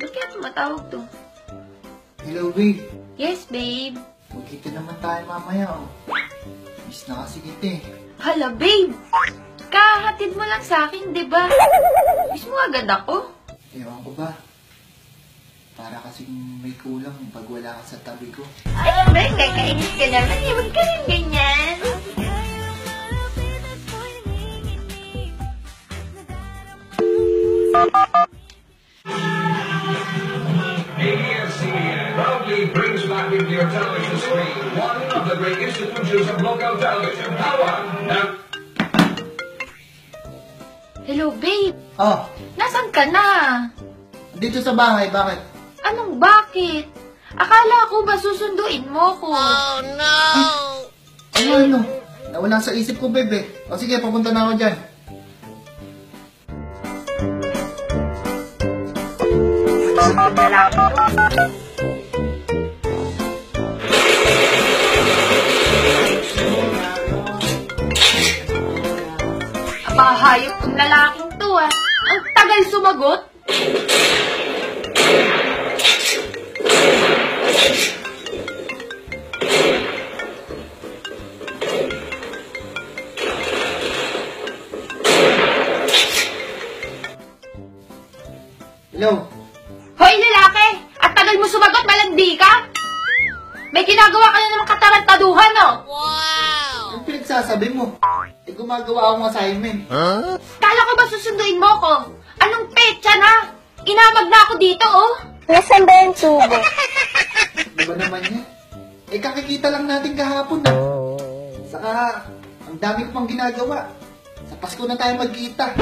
Ba't kaya tumatawag to? Hello, babe. Yes, babe. Magkita naman tayo mamaya, oh. Miss na kasi kita, eh. Hala, babe. Kahatid mo lang sa akin, di ba? Miss mo agad ako? Ewan ko ba? Para kasing may kulang pag wala ka sa tabi ko. Ay, ba? Kakainis ka naman. Huwag ka rin ganyan. ABS-CBN proudly brings back into your television screen one of the great institutions of local television, Power. Now, Hello, babe. Oh, Nasaan ka na? dito sa bahay, bakit? Anong bakit? Akala ko ba susunduin mo ko? Ano? Nawala sa isip ko, bebe. O sige, papunta na ako dyan. Apahayop kong lalaking to ah. Ang tagal sumagot. Hello? Hoy lalaki! At tagal mo sumagot, malandi ka? May ginagawa ka na naman katarantaduhan, no? Anong pinagsasabi mo? Eh, gumagawa akong assignment. Kala ko ba susunduin mo ko? Anong petsa na? Inamag na ako dito, oh. Nasaan ba yung tubo? Di ba naman yan? Eh, kakikita lang natin kahapon na. Saka, ang dami ko pang ginagawa. Sa Pasko na tayo magkita.